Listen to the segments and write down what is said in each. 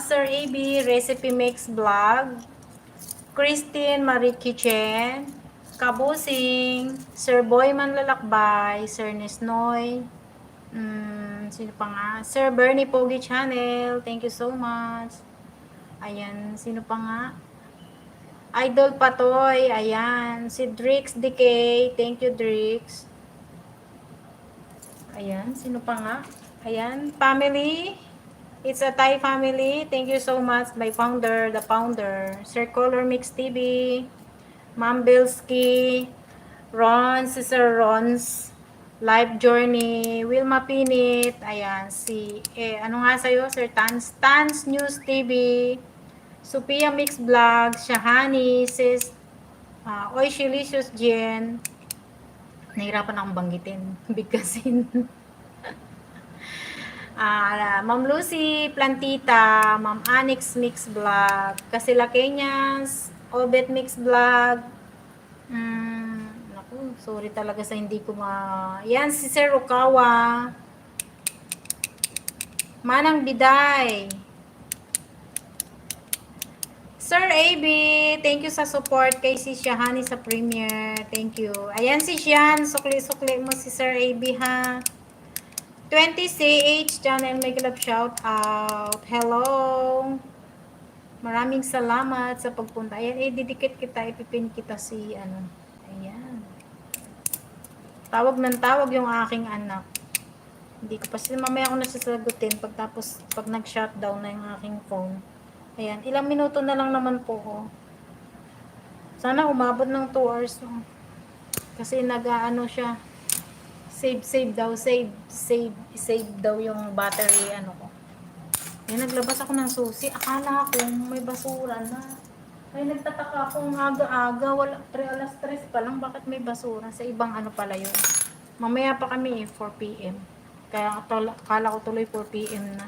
Sir AB, Recipe Mix Vlog, Christine Marie Kitchen, Kabusing, Sir Boy Manlalakbay, Sir Nesnoy, sino pa nga? Sir Bernie Pogi Channel, thank you so much. Ayan, sino pa nga? Idol Patoy, ayan. Si Drix Decay, thank you Drix. Ayan, sino pa nga? Ayan, family. It's a Thai family. Thank you so much, my founder, the founder. Sir Color Mix TV, Ma'am Bilski, Ron, Sister Ron's Life Journey, Wilma Pinit, ayan, ano nga sa'yo, Sir Tans News TV, Sophia Mix Vlog, Shahani, Sis, Oishilicious Jen, nahirapan akong banggitin, bigkasin. Ma'am Lucy Plantita, Ma'am Anix Mix Vlog, Kasila Kenyas, Obet Mix Vlog. Naku, sorry talaga sa hindi ko Yan, si Sir Okawa. Manang Biday. Sir AB, thank you sa support kay si Shahani sa premiere. Thank you. Ayan si Sian, sukli-sukli mo si Sir AB ha. 20CH channel, make love shout out. Hello. Maraming salamat sa pagpunta. Ayan, didikit kita, ipipin kita si ano. Ayan. Tawag ng tawag yung aking anak. Hindi ko pa sila, mamaya ako nasasagutin pagtapos, pag nag-shutdown na yung aking phone. Ayan, ilang minuto na lang naman po ko. Sana umabot ng 2 hours. Kasi nag-ano siya. Save daw yung battery ano ko. Eh, naglabas ako ng susi. Akala ko may basura na. Ay, nagtataka akong aga-aga. Alas 3 pa lang. Bakit may basura? Sa ibang ano pala yun. Mamaya pa kami 4 p.m. Kaya akala ko tuloy 4 p.m. na.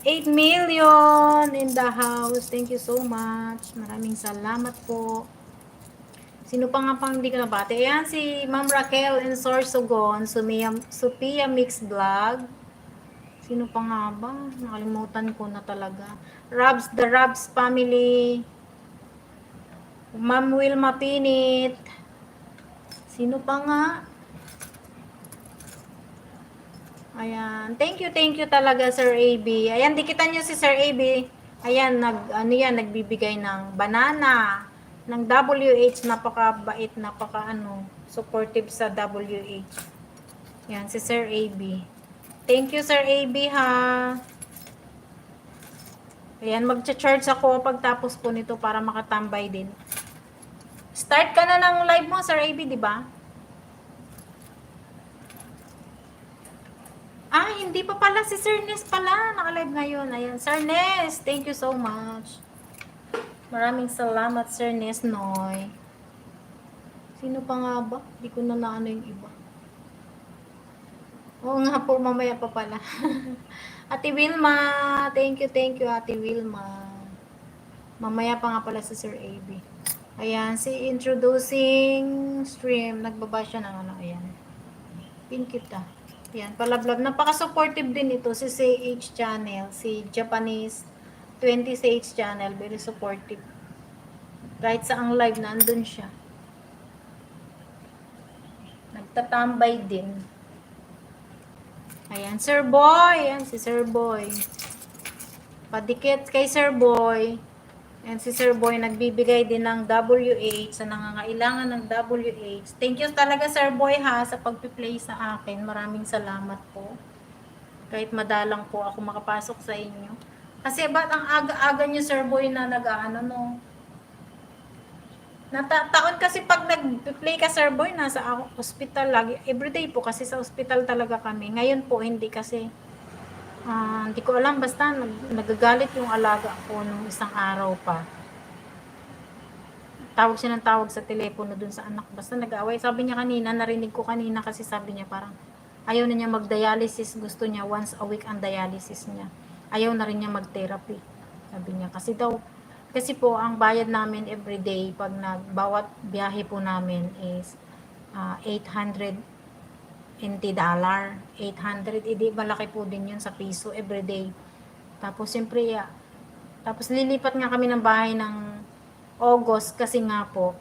8 million in the house. Thank you so much. Maraming salamat po. Sino pa nga pang hindi ka nabati? Ayan, si Ma'am Raquel in Sorsogon, Sophia Mix Vlog. Sino pa nga ba? Nakalimutan ko na talaga. The Rabs family. Ma'am Wilma Pinit. Sino pa nga? Ayan. Thank you talaga, Sir AB. Ayan, dikitan nyo si Sir AB. Ayan, nagbibigay ng banana. Ng WH, napakabait, supportive sa WH. Yan, si Sir AB. Thank you, Sir AB, ha. Ayan, magcha-charge ako pagtapos ko nito para makatambay din. Start ka na ng live mo, Sir AB, di ba? Hindi pa pala si Sir Nes pala. Naka-live ngayon. Ayan, Sir Nes, thank you so much. Maraming salamat, Sir Nesnoy. Sino pa nga ba? Hindi ko na naano yung iba. Oo nga po, mamaya pa pala. Ate Wilma, thank you, Ate Wilma. Mamaya pa nga pala sa Sir AB. Ayan, si introducing stream. Nagbaba siya ng ano, ayan. Pin kita. Ayan, palablab. Napaka-supportive din ito, si CH Channel, si Japanese 20CH Channel, very supportive. Kahit sa ang live, nandun siya. Nagtatambay din. Ayan, Sir Boy. Ayan, si Sir Boy. Padikit kay Sir Boy. Ayan, si Sir Boy, nagbibigay din ng WH sa nangangailangan ng WH. Thank you talaga, Sir Boy, ha, sa pagpi-play sa akin. Maraming salamat po. Kahit madalang po ako makapasok sa inyo. Kasi ba't ang aga-aga nyo, Sir Boy, na nag-ano, no? Taon kasi pag nag-play ka, Sir Boy, nasa hospital lagi. Everyday po kasi sa hospital talaga kami. Ngayon po, hindi kasi. Hindi ko alam, basta nagagalit yung alaga ko nung isang araw pa. Tawag siya ng tawag sa telepono dun sa anak. Basta nag-away. Sabi niya kanina, narinig ko kanina kasi sabi niya parang ayaw na niya mag-dialysis. Gusto niya once a week ang dialysis niya. Ayaw na rin niya mag-therapy. Sabi niya kasi po ang bayad namin everyday pag bawat biyahe po namin is $800. 800, hindi malaki po din yun sa piso everyday. Tapos, siyempre, tapos lilipat nga kami ng bahay ng August kasi nga po,